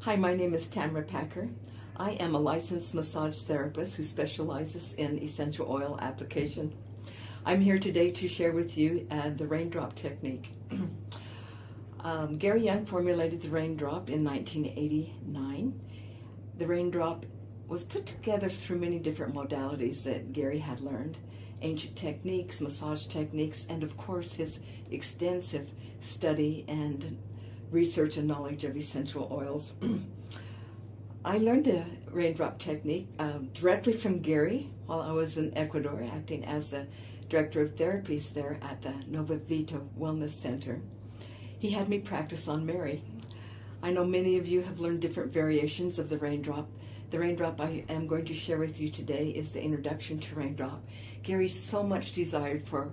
Hi, my name is Tamara Packer. I am a licensed massage therapist who specializes in essential oil application. I'm here today to share with you the raindrop technique. Гэri Янga formulated the raindrop in 1989. The raindrop was put together through many different modalities that Гэri had learned, ancient techniques, massage techniques, and of course his extensive study and research and knowledge of essential oils. I learned the raindrop technique directly from Гэri while I was in Ecuador, acting as the director of therapies there at the NovaVita Wellness Center. He had me practice on Mary. I know many of you have learned different variations of the raindrop. The raindrop I am going to share with you today is the introduction to raindrop. Гэri so much desired for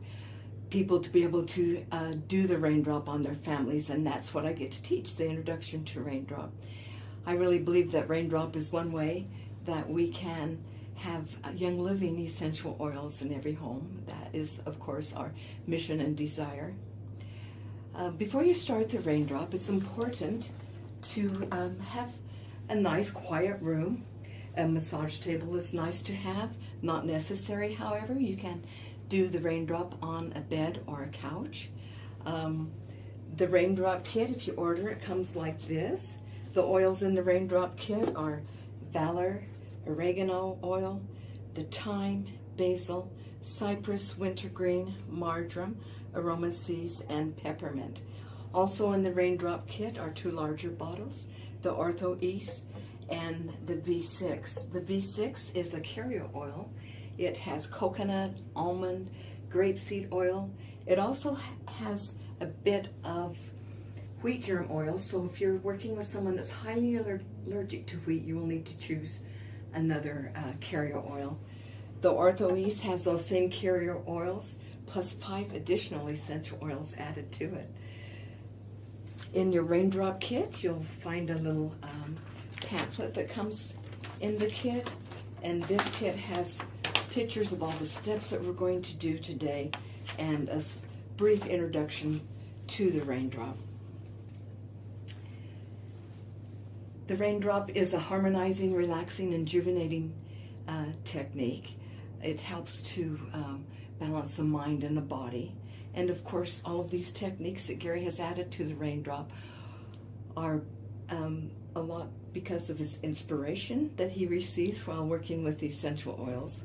people to be able to do the raindrop on their families, and that's what I get to teach, the introduction to raindrop. I really believe that raindrop is one way that we can have young living essential oils in every home. That is, of course, our mission and desire. Before you start the raindrop, it's important to have a nice quiet room. A massage table is nice to have, not necessary, however. You can do the raindrop on a bed or a couch. The raindrop kit, if you order it, comes like this. The oils in the raindrop kit are Valor, Oregano Oil, the thyme, basil, cypress, wintergreen, marjoram, aroma seeds, and peppermint. Also in the raindrop kit are two larger bottles, the Ortho East and the V6. The V6 is a carrier oil. It has coconut, almond, grapeseed oil. It also has a bit of wheat germ oil, so if you're working with someone that's highly allergic to wheat, you will need to choose another carrier oil. The Ortho East has those same carrier oils, plus 5 additional essential oils added to it. In your raindrop kit, you'll find a little pamphlet that comes in the kit, and this kit has pictures of all the steps that we're going to do today and a brief introduction to the raindrop. The raindrop is a harmonizing, relaxing, and rejuvenating technique. It helps to balance the mind and the body. And of course, all of these techniques that Гэri has added to the raindrop are a lot because of his inspiration that he receives while working with essential oils.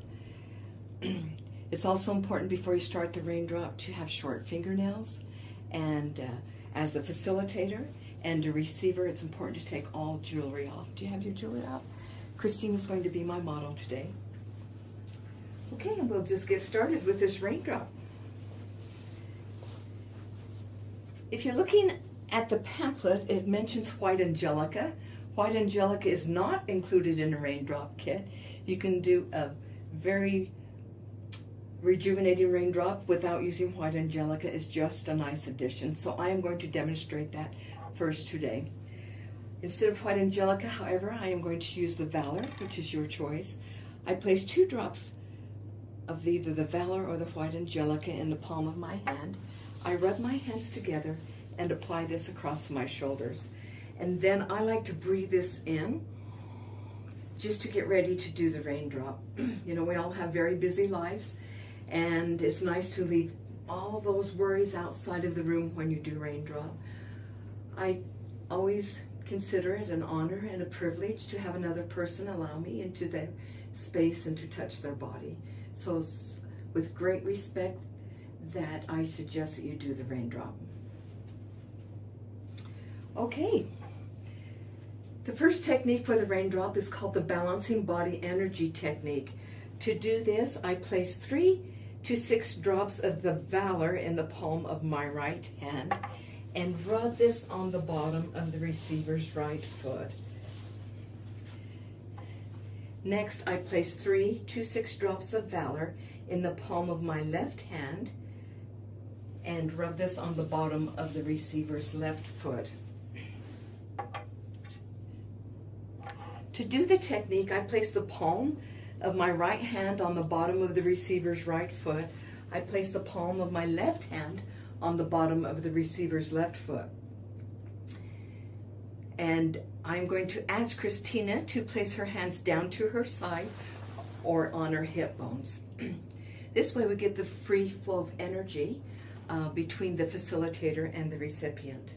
It's also important before you start the raindrop to have short fingernails, and as a facilitator and a receiver, it's important to take all jewelry off. Do you have your jewelry off? Christine is going to be my model today. Okay, and we'll just get started with this raindrop. If you're looking at the pamphlet, it mentions white angelica. White angelica is not included in a raindrop kit. You can do a very rejuvenating raindrop without using white angelica. Is just a nice addition. So I am going to demonstrate that first today. Instead of white angelica, however, I am going to use the Valor, which is your choice. I place 2 drops of either the Valor or the white angelica in the palm of my hand. I rub my hands together and apply this across my shoulders. And then I like to breathe this in just to get ready to do the raindrop. You know, we all have very busy lives, and it's nice to leave all those worries outside of the room when you do raindrop. I always consider it an honor and a privilege to have another person allow me into their space and to touch their body. So with great respect that I suggest that you do the raindrop. Okay. The first technique for the raindrop is called the balancing body energy technique. To do this, I place 3 to 6 drops of the Valor in the palm of my right hand and rub this on the bottom of the receiver's right foot. Next, I place 3 to 6 drops of Valor in the palm of my left hand and rub this on the bottom of the receiver's left foot. To do the technique, I place the palm of my right hand on the bottom of the receiver's right foot. I place the palm of my left hand on the bottom of the receiver's left foot. And I'm going to ask Christina to place her hands down to her side or on her hip bones. This way we get the free flow of energy between the facilitator and the recipient.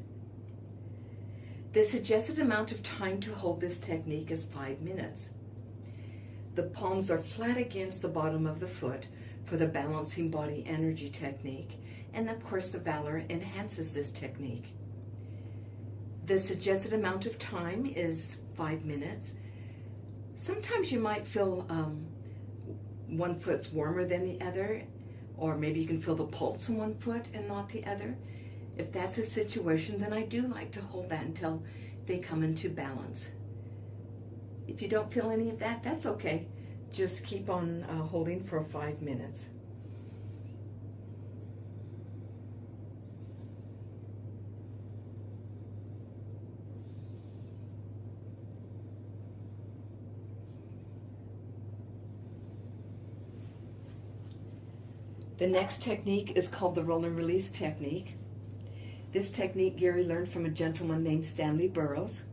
The suggested amount of time to hold this technique is 5 minutes. The palms are flat against the bottom of the foot for the balancing body energy technique, and of course the Valor enhances this technique. The suggested amount of time is 5 minutes. Sometimes you might feel one foot's warmer than the other, or maybe you can feel the pulse in one foot and not the other. If that's the situation, then I do like to hold that until they come into balance. If you don't feel any of that, that's okay. Just keep on holding for 5 minutes. The next technique is called the roll and release technique. This technique Gary learned from a gentleman named Stanley Burroughs.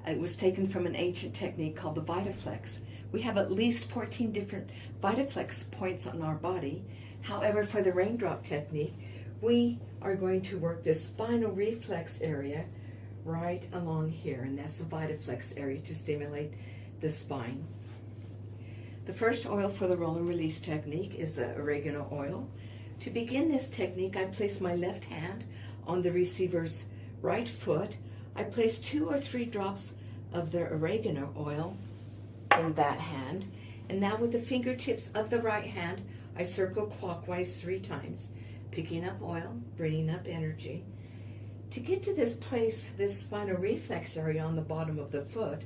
It was taken from an ancient technique called the VitaFlex. We have at least 14 different VitaFlex points on our body. However, for the raindrop technique, we are going to work this spinal reflex area right along here, and that's the VitaFlex area to stimulate the spine. The first oil for the roll and release technique is the Oregano Oil. To begin this technique, I place my left hand on the receiver's right foot. I place 2 or 3 drops of the oregano oil in that hand. And now with the fingertips of the right hand, I circle clockwise 3 times, picking up oil, bringing up energy. To get to this place, this spinal reflex area on the bottom of the foot,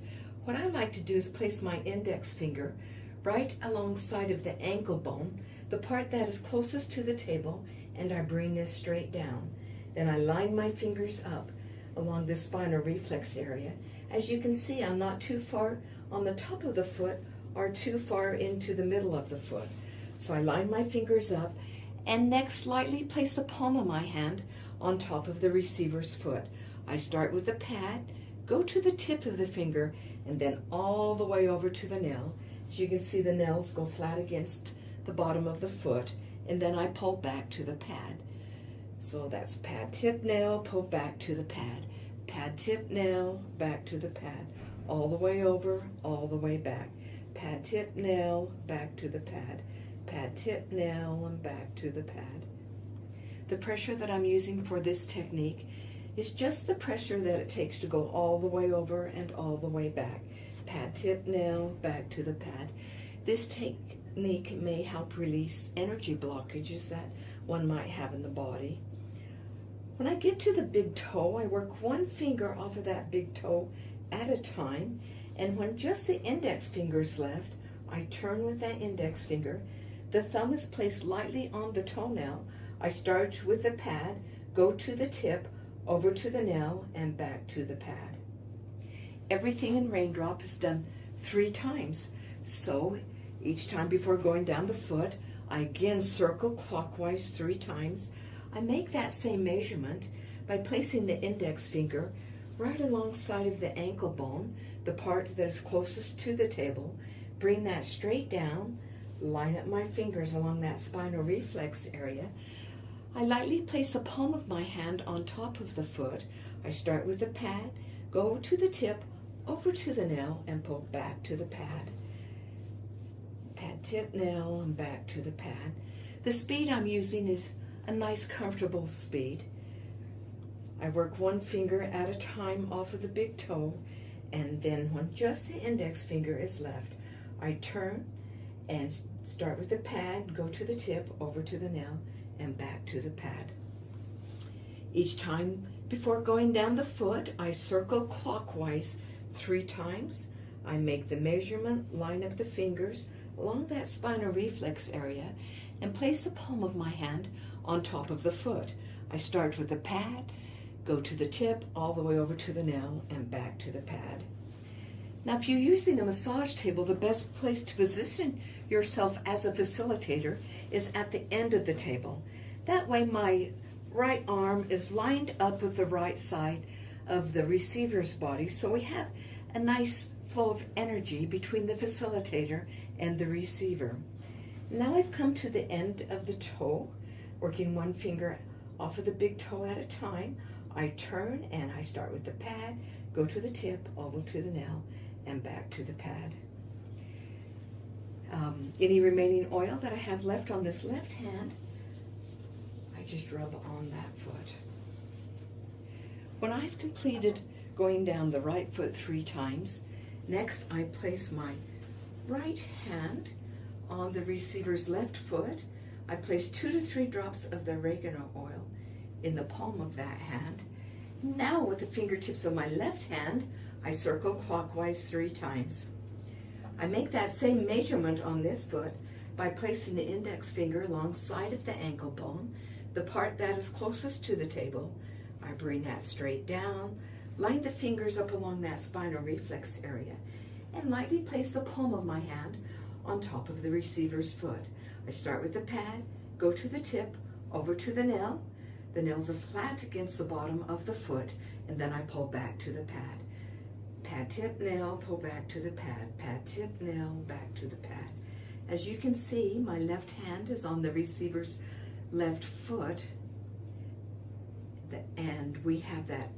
what I like to do is place my index finger right alongside of the ankle bone, the part that is closest to the table, and I bring this straight down. Then I line my fingers up along the spinal reflex area. As you can see, I'm not too far on the top of the foot or too far into the middle of the foot. So I line my fingers up, and next lightly place the palm of my hand on top of the receiver's foot. I start with the pad, go to the tip of the finger, and then all the way over to the nail. As you can see, the nails go flat against the bottom of the foot, and then I pull back to the pad. So that's pad, tip, nail, pull back to the pad. Pad, tip, nail, back to the pad. All the way over, all the way back. Pad, tip, nail, back to the pad. Pad, tip, nail, and back to the pad. The pressure that I'm using for this technique is just the pressure that it takes to go all the way over and all the way back. Pad, tip, nail, back to the pad. This technique may help release energy blockages that one might have in the body. When I get to the big toe, I work one finger off of that big toe at a time, and when just the index finger is left, I turn with that index finger. The thumb is placed lightly on the toenail. I start with the pad, go to the tip, over to the nail, and back to the pad. Everything in Raindrop is done 3 times. So each time before going down the foot, I again circle clockwise 3 times. I make that same measurement by placing the index finger right alongside of the ankle bone, the part that is closest to the table. Bring that straight down, line up my fingers along that spinal reflex area. I lightly place the palm of my hand on top of the foot. I start with the pad, go to the tip, over to the nail, and pull back to the pad. Pad, tip, nail, and back to the pad. The speed I'm using is a nice, comfortable speed. I work one finger at a time off of the big toe, and then when just the index finger is left, I turn and start with the pad, go to the tip, over to the nail, and back to the pad. Each time before going down the foot, I circle clockwise 3 times. I make the measurement, line up the fingers along that spinal reflex area, and place the palm of my hand on top of the foot. I start with the pad, go to the tip, all the way over to the nail, and back to the pad. Now, if you're using a massage table, the best place to position yourself as a facilitator is at the end of the table. That way my right arm is lined up with the right side of the receiver's body, so we have a nice flow of energy between the facilitator and the receiver. Now I've come to the end of the toe, working one finger off of the big toe at a time. I turn and I start with the pad, go to the tip, oval to the nail, and back to the pad. Any remaining oil that I have left on this left hand, I just rub on that foot. When I've completed going down the right foot 3 times, next I place my right hand on the receiver's left foot. I place 2 to 3 drops of the oregano oil in the palm of that hand. Now with the fingertips of my left hand, I circle clockwise 3 times. I make that same measurement on this foot by placing the index finger alongside of the ankle bone, the part that is closest to the table. I bring that straight down, line the fingers up along that spinal reflex area, and lightly place the palm of my hand on top of the receiver's foot. I start with the pad, go to the tip, over to the nail. The nails are flat against the bottom of the foot, and then I pull back to the pad. Pad, tip, nail, pull back to the pad. Pad, tip, nail, back to the pad. As you can see, my left hand is on the receiver's left foot, and we have that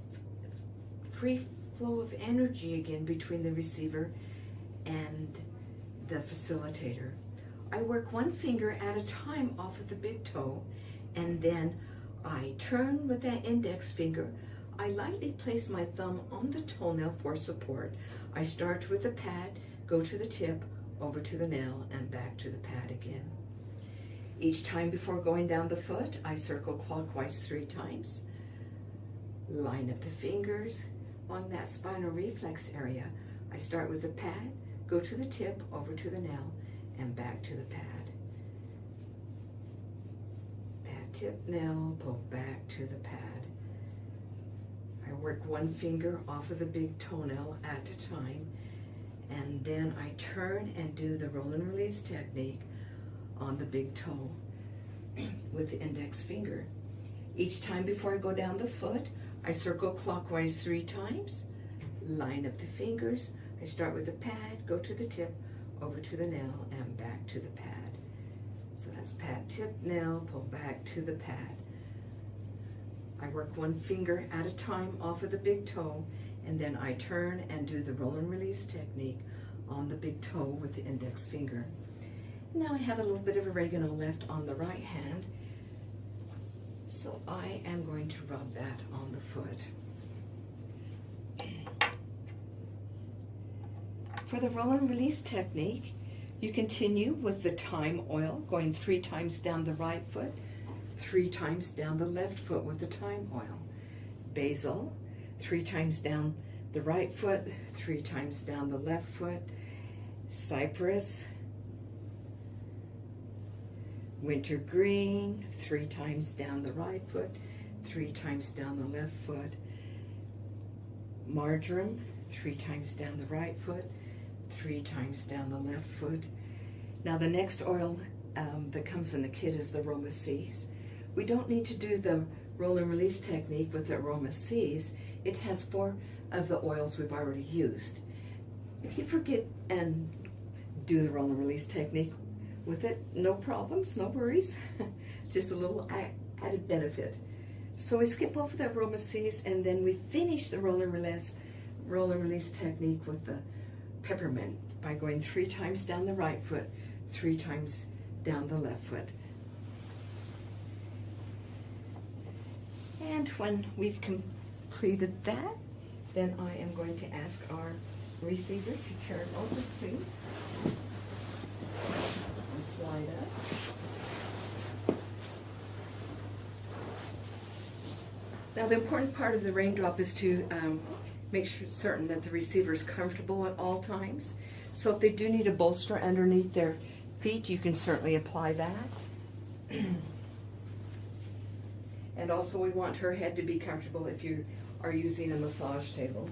free flow of energy again between the receiver and the facilitator. I work one finger at a time off of the big toe, and then I turn with that index finger. I lightly place my thumb on the toenail for support. I start with the pad, go to the tip, over to the nail, and back to the pad again. Each time before going down the foot, I circle clockwise 3 times. Line up the fingers on that spinal reflex area. I start with the pad, go to the tip, over to the nail, and back to the pad. Pad, tip, nail, pull back to the pad. I work one finger off of the big toenail at a time, and then I turn and do the roll and release technique on the big toe with the index finger. Each time before I go down the foot, I circle clockwise 3 times, line up the fingers. I start with the pad, go to the tip, over to the nail, and back to the pad. So that's pad, tip, nail, pull back to the pad. I work one finger at a time off of the big toe, and then I turn and do the roll and release technique on the big toe with the index finger. Now I have a little bit of oregano left on the right hand, so I am going to rub that on the foot. For the roll and release technique, you continue with the thyme oil, going 3 times down the right foot, 3 times down the left foot with the thyme oil. Basil, 3 times down the right foot, 3 times down the left foot. Cypress, wintergreen, 3 times down the right foot, 3 times down the left foot. Marjoram, 3 times down the right foot, 3 times down the left foot. Now the next oil that comes in the kit is the aroma seeds. We don't need to do the roll and release technique with the aroma seeds. It has 4 of the oils we've already used. If you forget and do the roll and release technique with it, no problems, no worries. Just a little added benefit. So we skip over the aroma seeds, and then we finish the roll and release technique with the peppermint by going 3 times down the right foot, 3 times down the left foot. And when we've completed that, then I am going to ask our receiver to turn over, please. And slide up. Now the important part of the raindrop is to make certain that the receiver is comfortable at all times. So if they do need a bolster underneath their feet, you can certainly apply that. And also we want her head to be comfortable if you are using a massage table.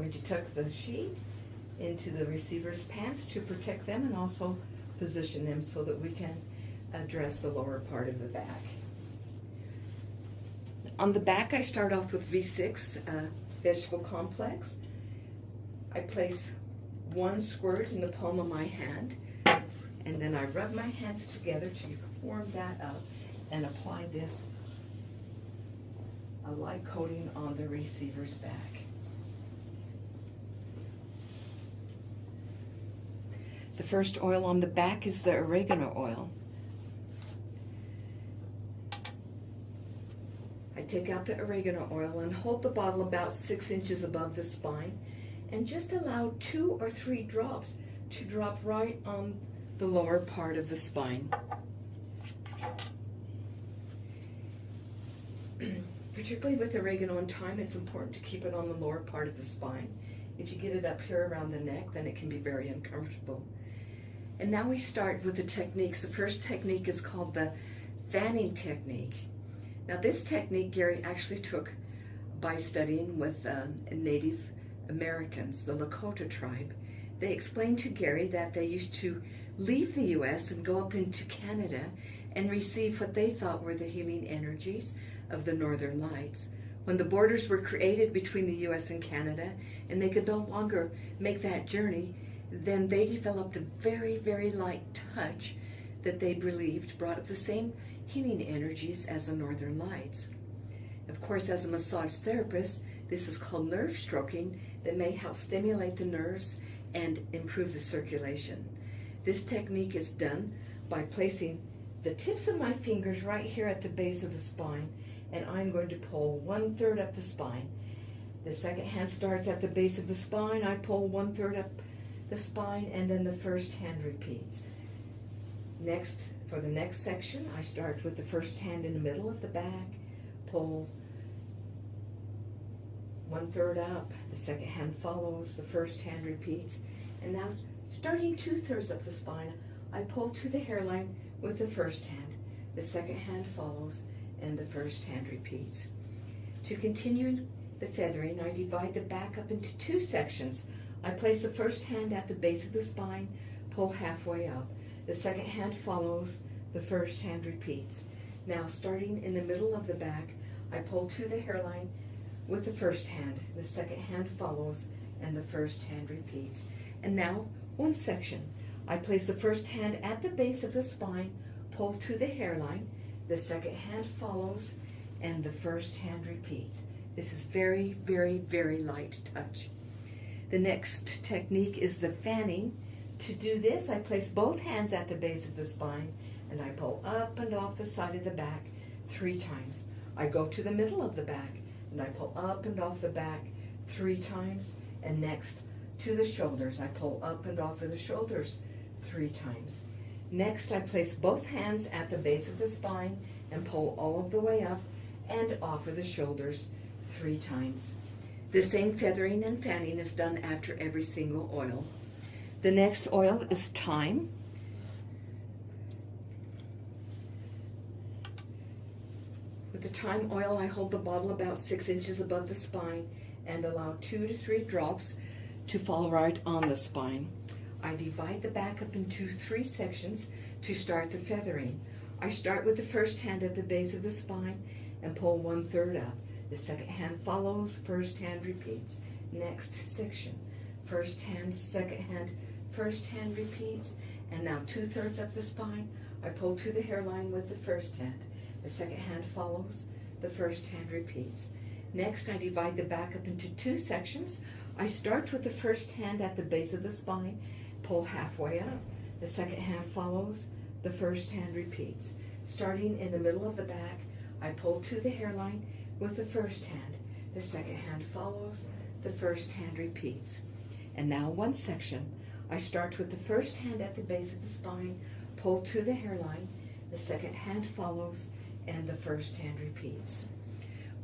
going to tuck the sheet into the receiver's pants to protect them and also position them so that we can address the lower part of the back. On the back, I start off with V6 vegetable complex. I place one squirt in the palm of my hand, and then I rub my hands together to warm that up and apply this a light coating on the receiver's back. The first oil on the back is the oregano oil. I take out the oregano oil and hold the bottle about 6 inches above the spine and just allow 2 or 3 drops to drop right on the lower part of the spine. Particularly with oregano and thyme, it's important to keep it on the lower part of the spine. If you get it up here around the neck, then it can be very uncomfortable. And now we start with the techniques. The first technique is called the fanning technique. Now this technique Gary actually took by studying with Native Americans, the Lakota tribe. They explained to Gary that they used to leave the U.S. and go up into Canada and receive what they thought were the healing energies of the Northern Lights. When the borders were created between the U.S. and Canada and they could no longer make that journey, then they developed a very, very light touch that they believed brought up the same healing energies as the Northern Lights. Of course, as a massage therapist, this is called nerve stroking that may help stimulate the nerves and improve the circulation. This technique is done by placing the tips of my fingers right here at the base of the spine, and I'm going to pull 1/3 up the spine. The second hand starts at the base of the spine. I pull 1/3 up the spine, and then the first hand repeats. Next, for the next section, I start with the first hand in the middle of the back, pull 1/3 up, the second hand follows, the first hand repeats, and now starting 2/3 up the spine, I pull to the hairline with the first hand, the second hand follows, and the first hand repeats. To continue the feathering, I divide the back up into 2 sections. I place the first hand at the base of the spine, pull halfway up. The second hand follows, the first hand repeats. Now, starting in the middle of the back, I pull to the hairline with the first hand. The second hand follows, and the first hand repeats. And now, one section. I place the first hand at the base of the spine, pull to the hairline. The second hand follows, and the first hand repeats. This is very, very, very light touch. The next technique is the fanning. To do this, I place both hands at the base of the spine, and I pull up and off the side of the back 3 times. I go to the middle of the back, and I pull up and off the back 3 times, and next to the shoulders. I pull up and off of the shoulders 3 times. Next, I place both hands at the base of the spine and pull all of the way up and off of the shoulders 3 times. The same feathering and fanning is done after every single oil. The next oil is thyme. With the thyme oil, I hold the bottle about 6 inches above the spine and allow 2 to 3 drops to fall right on the spine. I divide the back up into 3 sections to start the feathering. I start with the first hand at the base of the spine and pull 1/3 up. The second hand follows, first hand repeats. Next section, first hand, second hand, first hand repeats, and now 2/3 up the spine. I pull to the hairline with the first hand. The second hand follows, the first hand repeats. Next, I divide the back up into 2 sections. I start with the first hand at the base of the spine, pull halfway up. The second hand follows, the first hand repeats. Starting in the middle of the back, I pull to the hairline with the first hand. The second hand follows, the first hand repeats. And now one section. I start with the first hand at the base of the spine, pull to the hairline, the second hand follows, and the first hand repeats.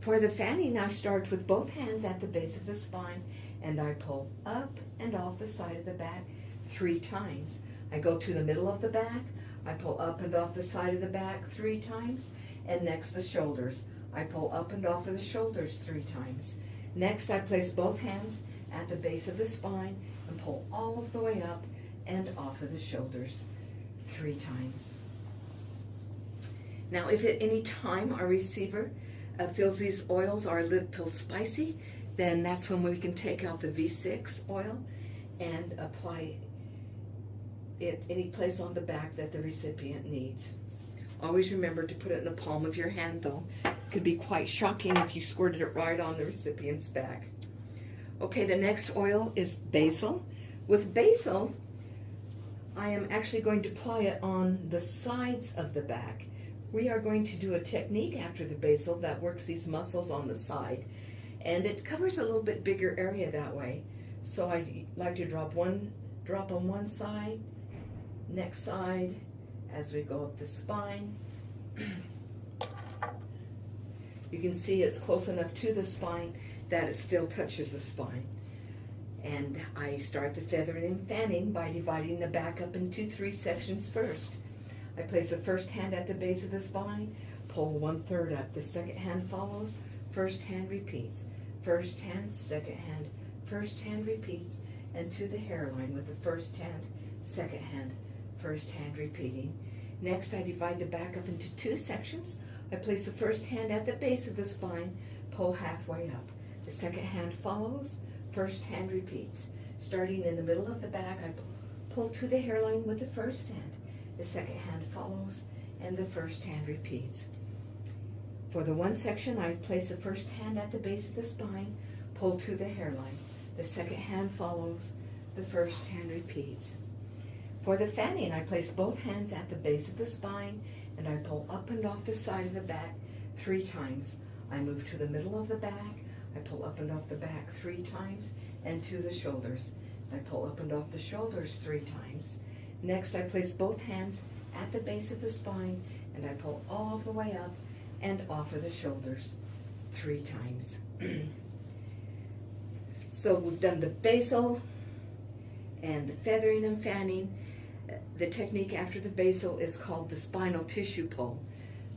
For the fanning, I start with both hands at the base of the spine, and I pull up and off the side of the back 3 times. I go to the middle of the back, I pull up and off the side of the back 3 times, and next the shoulders. I pull up and off of the shoulders 3 times. Next, I place both hands at the base of the spine and pull all of the way up and off of the shoulders 3 times. Now, if at any time our receiver feels these oils are a little spicy, then that's when we can take out the V6 oil and apply it any place on the back that the recipient needs. Always remember to put it in the palm of your hand, though. It could be quite shocking if you squirted it right on the recipient's back. Okay, the next oil is basil. With basil, I am actually going to apply it on the sides of the back. We are going to do a technique after the basil that works these muscles on the side, and it covers a little bit bigger area that way. So I like to drop one drop on one side, next side, as we go up the spine. You can see it's close enough to the spine that it still touches the spine. And I start the feathering and fanning by dividing the back up into 3 sections first. I place the first hand at the base of the spine, pull 1/3 up. The second hand follows, first hand repeats. First hand, second hand, first hand repeats, and to the hairline with the first hand, second hand, first hand repeating. Next, I divide the back up into 2 sections. I place the first hand at the base of the spine, pull halfway up. The second hand follows, first hand repeats. Starting in the middle of the back, I pull to the hairline with the first hand. The second hand follows, and the first hand repeats. For the one section, I place the first hand at the base of the spine, pull to the hairline. The second hand follows, the first hand repeats. For the fanning, I place both hands at the base of the spine, and I pull up and off the side of the back 3 times. I move to the middle of the back, I pull up and off the back 3 times, and to the shoulders. I pull up and off the shoulders 3 times. Next, I place both hands at the base of the spine, and I pull all of the way up and off of the shoulders 3 times. So we've done the basil and the feathering and fanning. The technique after the basil is called the spinal tissue pull.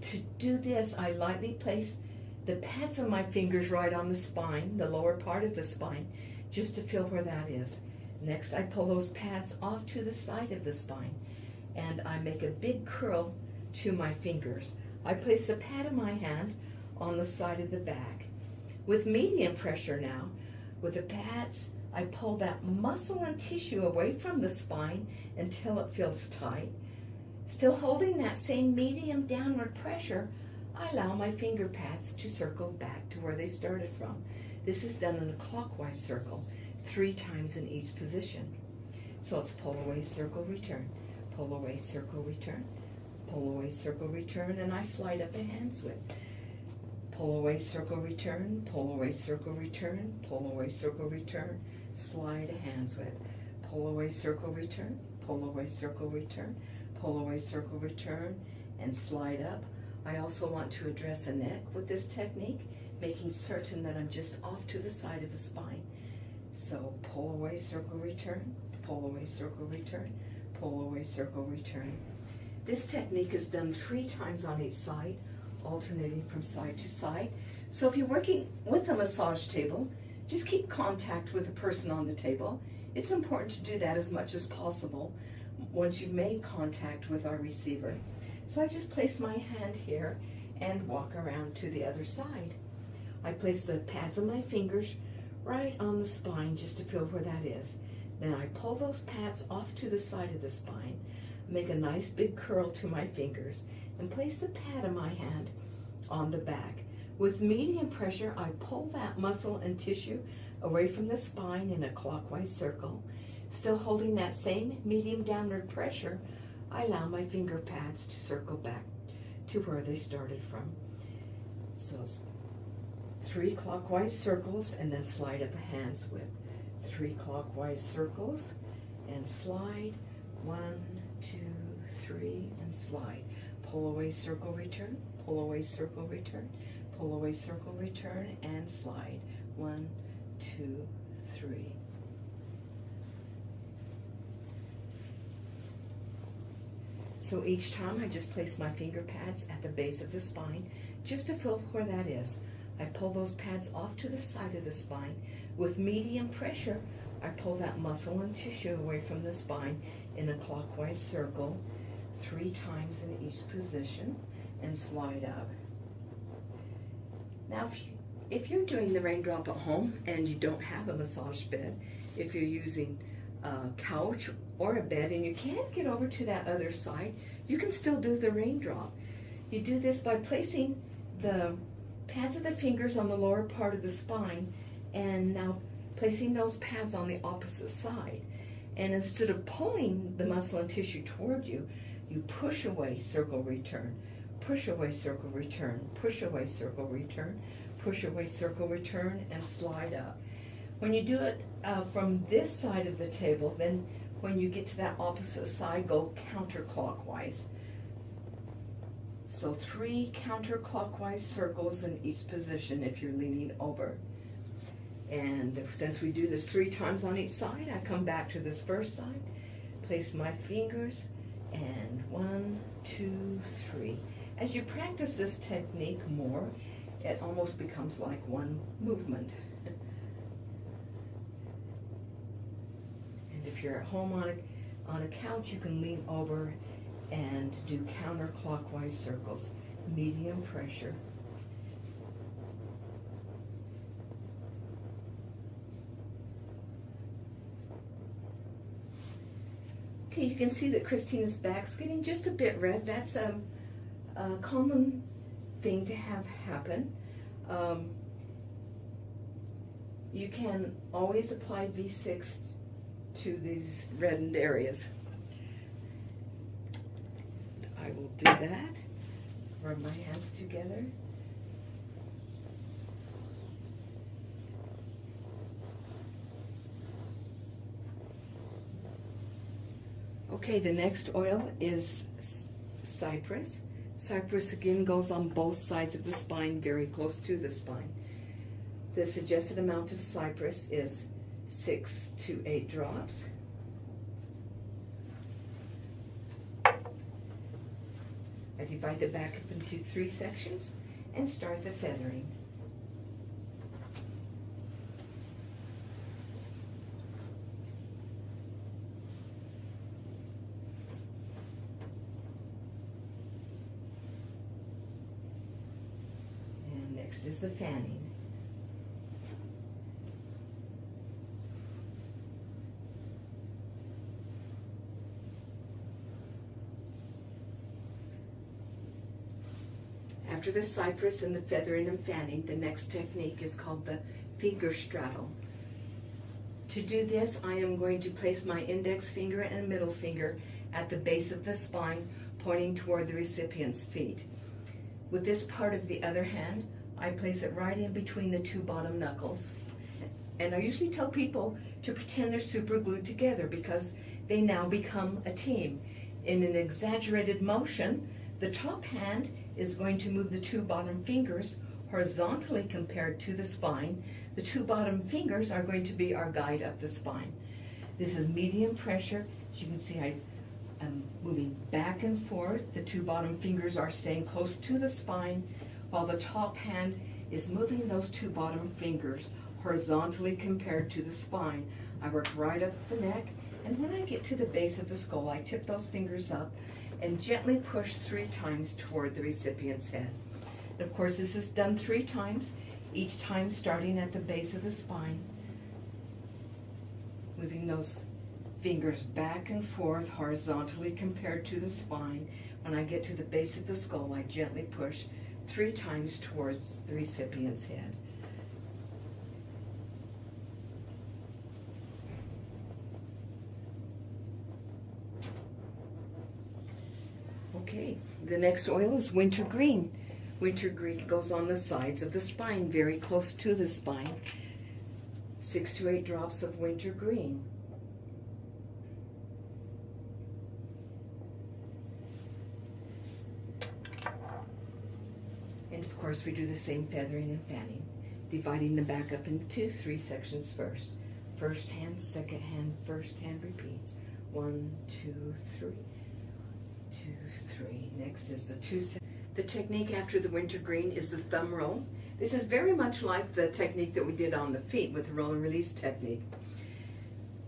To do this, I lightly place the pads of my fingers right on the spine, the lower part of the spine, just to feel where that is. Next, I pull those pads off to the side of the spine, and I make a big curl to my fingers. I place the pad of my hand on the side of the back. With medium pressure now, with the pads, I pull that muscle and tissue away from the spine until it feels tight. Still holding that same medium downward pressure, I allow my finger pads to circle back to where they started from. This is done in a clockwise circle, 3 times in each position. So it's pull away, circle, return, pull away, circle, return, pull away, circle, return, and I slide up a hand switch. Pull away, circle, return, pull away, circle, return, pull away, circle, return, slide a hand switch. Pull away, circle, return, pull away, circle, return, pull away, circle, return, and slide up. I also want to address the neck with this technique, making certain that I'm just off to the side of the spine. So pull away, circle, return, pull away, circle, return, pull away, circle, return. This technique is done 3 times on each side, alternating from side to side. So if you're working with a massage table, just keep contact with the person on the table. It's important to do that as much as possible once you've made contact with our receiver. So I just place my hand here and walk around to the other side. I place the pads of my fingers right on the spine just to feel where that is. Then I pull those pads off to the side of the spine, make a nice big curl to my fingers, and place the pad of my hand on the back. With medium pressure, I pull that muscle and tissue away from the spine in a clockwise circle. Still holding that same medium downward pressure, I allow my finger pads to circle back to where they started from. So 3 clockwise circles, and then slide up a hand's width. 3 clockwise circles, and slide. 1, 2, 3, and slide. Pull away, circle, return, pull away, circle, return, pull away, circle, return, and slide. 1, 2, 3. So each time I just place my finger pads at the base of the spine just to feel where that is. I pull those pads off to the side of the spine, With medium pressure, I pull that muscle and tissue away from the spine in a clockwise circle 3 times in each position and slide out. Now, if you're doing the raindrop at home and you don't have a massage bed, if you're using a couch or a bed and you can't get over to that other side, you can still do the raindrop. You do this by placing the pads of the fingers on the lower part of the spine and now placing those pads on the opposite side. And instead of pulling the muscle and tissue toward you, you push away, circle, return, push away, circle, return, push away, circle, return, push away, circle, return, and slide up. When you do it from this side of the table, then when you get to that opposite side, go counterclockwise. So 3 counterclockwise circles in each position if you're leaning over. And since we do this 3 times on each side, I come back to this first side, place my fingers, and 1, 2, 3. As you practice this technique more, it almost becomes like one movement. And if you're at home on a couch, you can lean over and do counterclockwise circles, medium pressure. Okay, you can see that Christina's back's getting just a bit red. That's a common thing to have happen. You can always apply V6 to these reddened areas. I will do that. Rub my hands together. Okay, the next oil is cypress. Cypress again goes on both sides of the spine, very close to the spine. The suggested amount of cypress is 6 to 8 drops. I divide the back up into 3 sections and start the feathering. And next is the fanning. After the cypress and the feathering and fanning, the next technique is called the Thinker Straddle. To do this, I am going to place my index finger and middle finger at the base of the spine, pointing toward the recipient's feet. With this part of the other hand, I place it right in between the 2 bottom knuckles. And I usually tell people to pretend they're super glued together because they now become a team. In an exaggerated motion, the top hand is going to move the 2 bottom fingers horizontally compared to the spine. The 2 bottom fingers are going to be our guide up the spine. This is medium pressure. As you can see, I'm moving back and forth. The 2 bottom fingers are staying close to the spine, while the top hand is moving those 2 bottom fingers horizontally compared to the spine. I work right up the neck, and when I get to the base of the skull, I tip those fingers up and gently push 3 times toward the recipient's head. And of course, this is done 3 times, each time starting at the base of the spine, moving those fingers back and forth horizontally compared to the spine. When I get to the base of the skull, I gently push 3 times towards the recipient's head. Okay, the next oil is wintergreen. Wintergreen goes on the sides of the spine, very close to the spine. 6 to 8 drops of wintergreen. And of course, we do the same feathering and fanning, dividing the back up into 3 sections first. First hand, second hand, first hand repeats. 1, 2, 3. 2, 3. Next is the 2. The technique after the wintergreen is the thumb roll. This is very much like the technique that we did on the feet with the roll and release technique.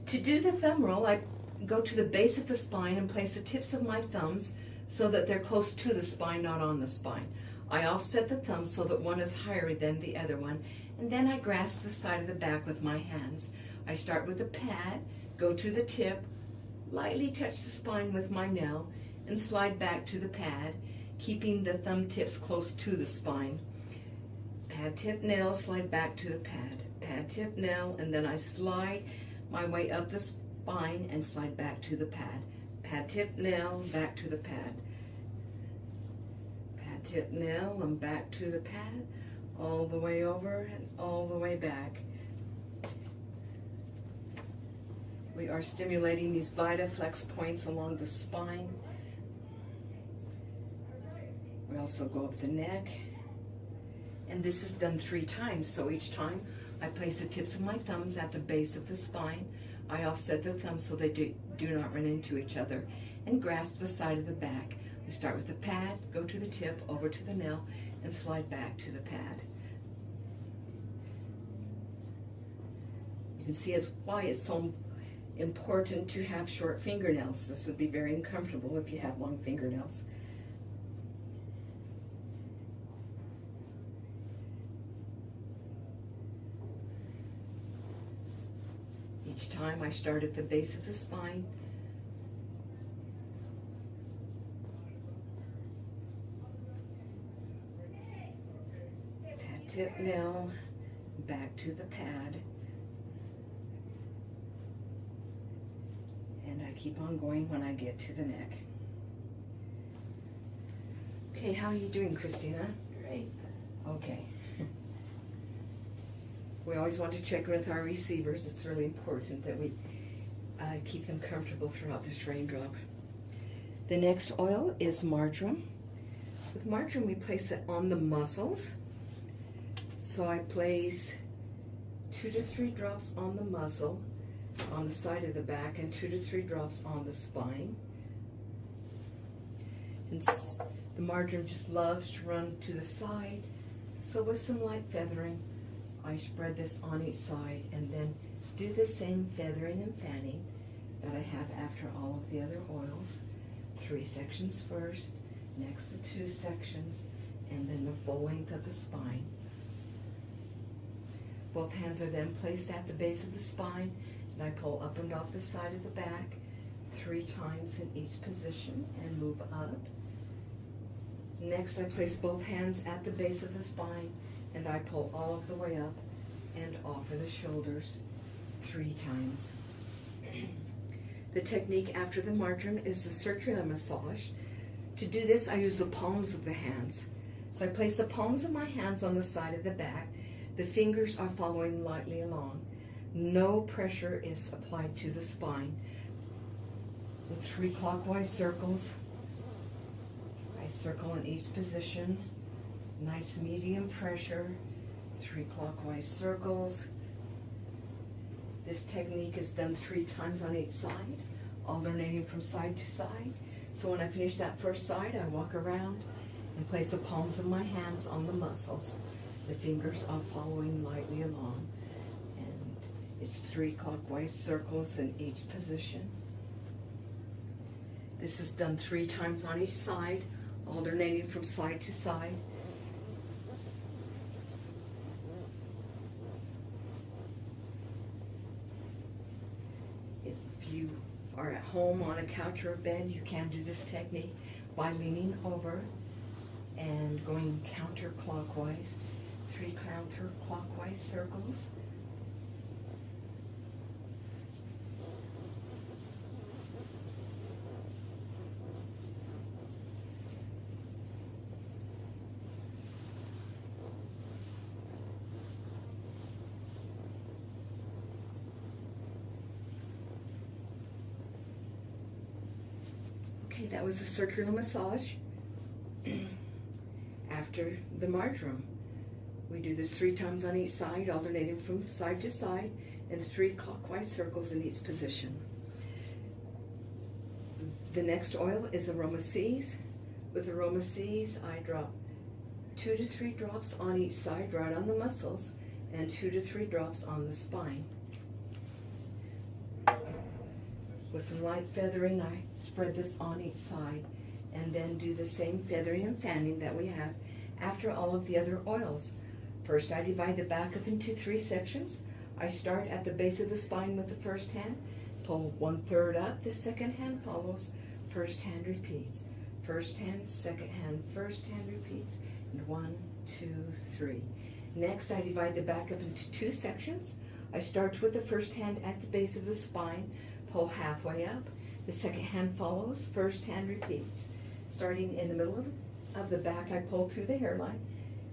To do the thumb roll, I go to the base of the spine and place the tips of my thumbs so that they're close to the spine, not on the spine. I offset the thumbs so that one is higher than the other one, and then I grasp the side of the back with my hands. I start with the pad, go to the tip, lightly touch the spine with my nail, and slide back to the pad, keeping the thumb tips close to the spine. Pad, tip, nail, slide back to the pad. Pad, tip, nail, and then I slide my way up the spine and slide back to the pad. Pad, tip, nail, back to the pad. Pad, tip, nail, and back to the pad, all the way over and all the way back. We are stimulating these VitaFlex points along the spine. We also go up the neck. And this is done 3 times, so each time I place the tips of my thumbs at the base of the spine. I offset the thumbs so they do not run into each other, and grasp the side of the back. We start with the pad, go to the tip, over to the nail, and slide back to the pad. You can see why it's so important to have short fingernails. This would be very uncomfortable if you have long fingernails. Each time I start at the base of the spine. Pad, tip, nail, back to the pad. And I keep on going when I get to the neck. Okay, how are you doing, Christina? Great. Okay. We always want to check with our receivers. It's really important that we keep them comfortable throughout this raindrop. The next oil is marjoram. With marjoram, we place it on the muscles. So I place 2 to 3 drops on the muscle, on the side of the back, and 2 to 3 drops on the spine. And the marjoram just loves to run to the side. So with some light feathering, I spread this on each side and then do the same feathering and fanning that I have after all of the other oils. 3 sections first, next the 2 sections, and then the full length of the spine. Both hands are then placed at the base of the spine, and I pull up and off the side of the back 3 times in each position and move up. Next, I place both hands at the base of the spine, and I pull all of the way up and offer the shoulders 3 times. The technique after the marjoram is the circular massage. To do this, I use the palms of the hands. So I place the palms of my hands on the side of the back. The fingers are following lightly along. No pressure is applied to the spine. With 3 clockwise circles, I circle in each position. Nice medium pressure, 3 clockwise circles. This technique is done 3 times on each side, alternating from side to side. So when I finish that first side, I walk around and place the palms of my hands on the muscles. The fingers are following lightly along. And it's 3 clockwise circles in each position. This is done 3 times on each side, alternating from side to side. If you are at home on a couch or a bed, you can do this technique by leaning over and going counterclockwise, 3 counterclockwise circles. Okay, that was a circular massage. After the marjoram, we do this 3 times on each side, alternating from side to side, and 3 clockwise circles in each position. The next oil is Aroma Seas. With Aroma Seas, I drop 2 to 3 drops on each side, right on the muscles, and 2 to 3 drops on the spine. With some light feathering, I spread this on each side, and then do the same feathering and fanning that we have after all of the other oils. First, I divide the back up into 3 sections. I start at the base of the spine with the first hand, pull 1/3 up, the second hand follows, first hand repeats. First hand, second hand, first hand repeats, and 1, 2, 3. Next, I divide the back up into 2 sections. I start with the first hand at the base of the spine, pull halfway up, the second hand follows, first hand repeats. Starting in the middle of the back, I pull to the hairline.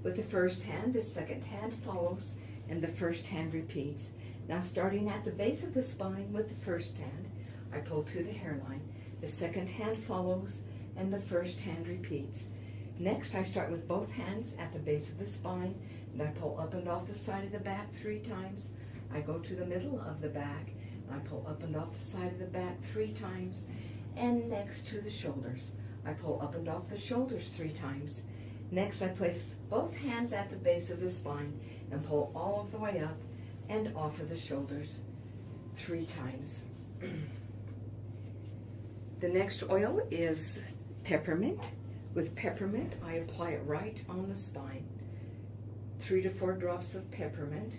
With the first hand, the second hand follows, and the first hand repeats. Now starting at the base of the spine with the first hand, I pull to the hairline. The second hand follows, and the first hand repeats. Next, I start with both hands at the base of the spine, and I pull up and off the side of the back 3 times. I go to the middle of the back, and I pull up and off the side of the back 3 times, and next to the shoulders. I pull up and off the shoulders 3 times. Next, I place both hands at the base of the spine and pull all of the way up and off of the shoulders 3 times. The next oil is peppermint. With peppermint, I apply it right on the spine. 3 to 4 drops of peppermint.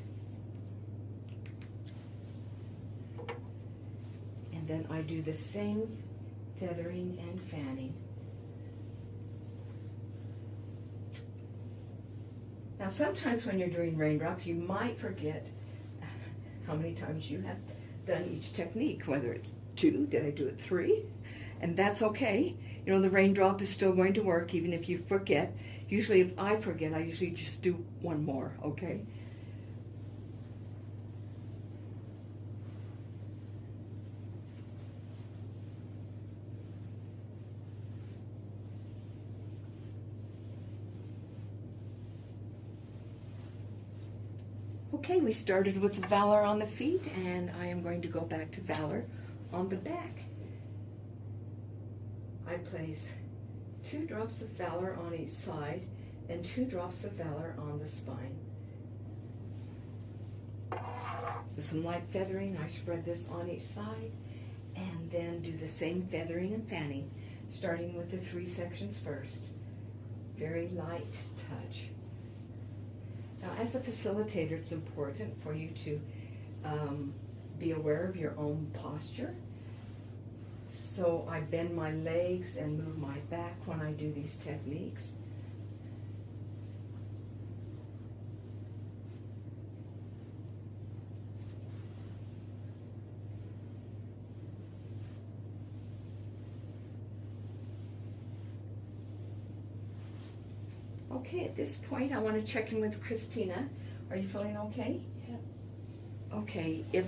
And then I do the same feathering and fanning. Now sometimes when you're doing Raindrop, you might forget how many times you have done each technique, whether it's 2, did I do it 3? And that's okay. You know, the Raindrop is still going to work even if you forget. Usually if I forget, I usually just do 1 more, okay? Okay, we started with Valor on the feet, and I am going to go back to Valor on the back. I place 2 drops of Valor on each side and 2 drops of Valor on the spine. With some light feathering, I spread this on each side and then do the same feathering and fanning, starting with the 3 sections first. Very light touch. Now, as a facilitator, it's important for you to be aware of your own posture. So I bend my legs and move my back when I do these techniques. Okay, at this point I want to check in with Christina. Are you feeling okay? Yes. Okay, if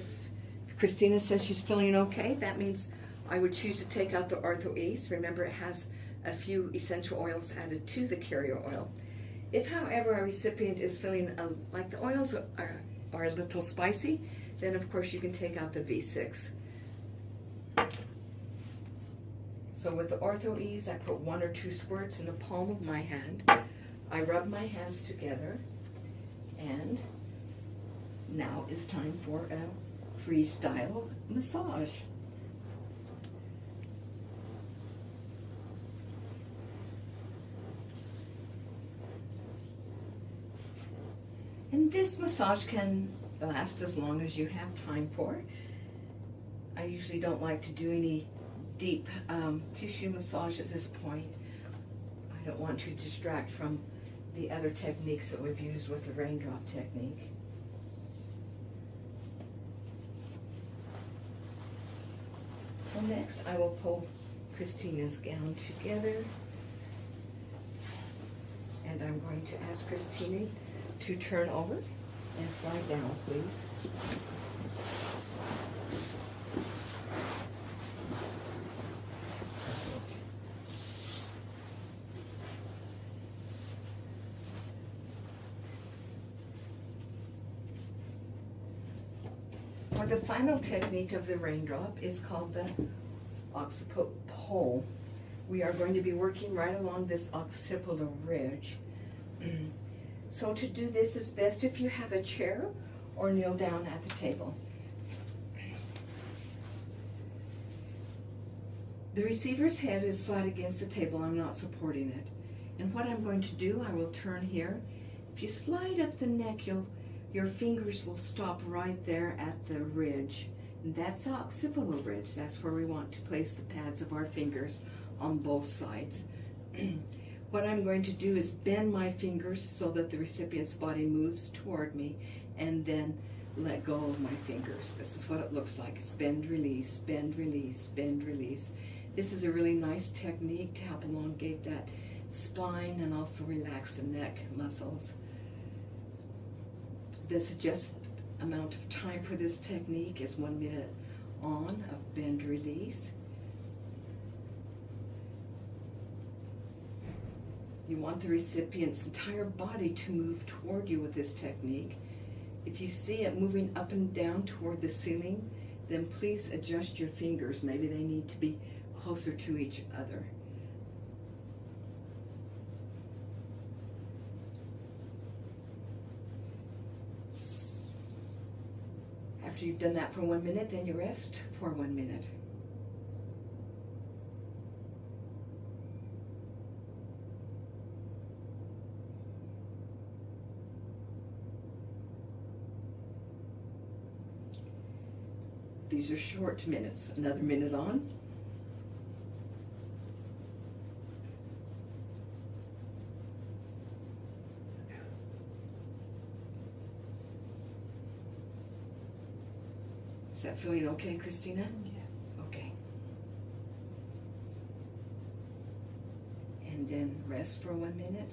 Christina says she's feeling okay, that means I would choose to take out the Ortho Ease. Remember, it has a few essential oils added to the carrier oil. If, however, a recipient is feeling like the oils are a little spicy, then of course you can take out the V6. So with the Ortho Ease, I put 1 or 2 squirts in the palm of my hand. I rub my hands together, and now is time for a freestyle massage. And this massage can last as long as you have time for. I usually don't like to do any deep tissue massage at this point. I don't want to distract from the other techniques that we've used with the Raindrop technique. So next I will pull Christina's gown together, and I'm going to ask Christina to turn over and slide down, please. Well, the final technique of the Raindrop is called the occiput pole. We are going to be working right along this occipital ridge. So to do this, it's best if you have a chair or kneel down at the table. The receiver's head is flat against the table. I'm not supporting it. And what I'm going to do, I will turn here. If you slide up the neck, your fingers will stop right there at the ridge. And that's the occipital ridge. That's where we want to place the pads of our fingers on both sides. What I'm going to do is bend my fingers so that the recipient's body moves toward me, and then let go of my fingers. This is what it looks like. It's bend, release, bend, release, bend, release. This is a really nice technique to help elongate that spine and also relax the neck muscles. The suggested amount of time for this technique is 1 minute on of bend, release. You want the recipient's entire body to move toward you with this technique. If you see it moving up and down toward the ceiling, then please adjust your fingers. Maybe they need to be closer to each other. After you've done that for 1 minute, then you rest for 1 minute. These are short minutes. Another minute on. Is that feeling okay, Christina? Yes. Okay. And then rest for 1 minute.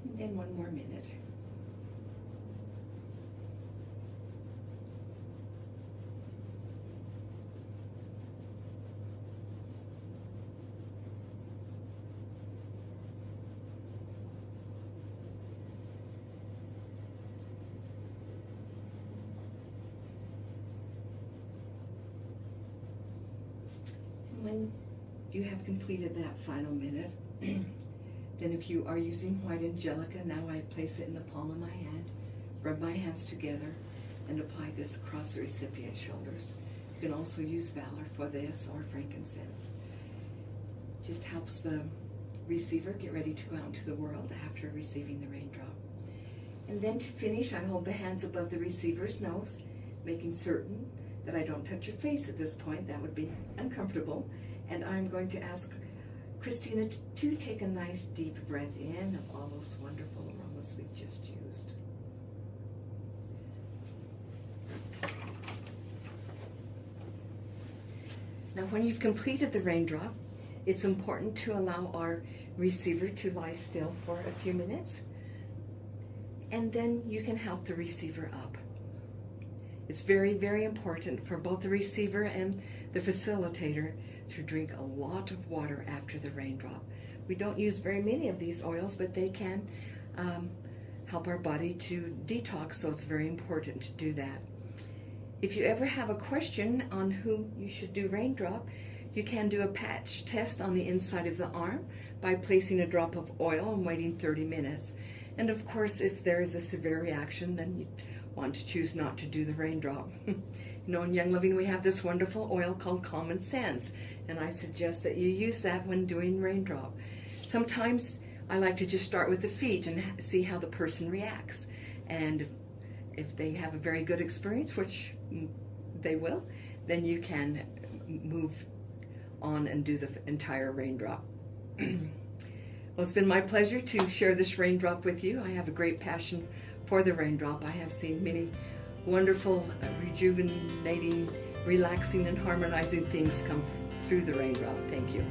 And then 1 more minute. When you have completed that final minute, then if you are using white Angelica, now I place it in the palm of my hand, rub my hands together, and apply this across the recipient's shoulders. You can also use Valor for this, or frankincense. Just helps the receiver get ready to go out into the world after receiving the raindrop. And then to finish, I hold the hands above the receiver's nose, making certain that I don't touch your face at this point. That would be uncomfortable. And I'm going to ask Christina to take a nice deep breath in of all those wonderful aromas we've just used. Now, when you've completed the raindrop, it's important to allow our receiver to lie still for a few minutes, and then you can help the receiver up. It's very, very important for both the receiver and the facilitator to drink a lot of water after the raindrop. We don't use very many of these oils, but they can help our body to detox, so it's very important to do that. If you ever have a question on whom you should do raindrop, you can do a patch test on the inside of the arm by placing a drop of oil and waiting 30 minutes. And of course, if there is a severe reaction, then you want to choose not to do the raindrop. You know, in Young Living we have this wonderful oil called Common Sense, and I suggest that you use that when doing raindrop. Sometimes I like to just start with the feet and see how the person reacts. And if they have a very good experience, which they will, then you can move on and do the entire raindrop. Well, it's been my pleasure to share this raindrop with you. I have a great passion for the raindrop. I have seen many wonderful, rejuvenating, relaxing, and harmonizing things come through the raindrop. Thank you.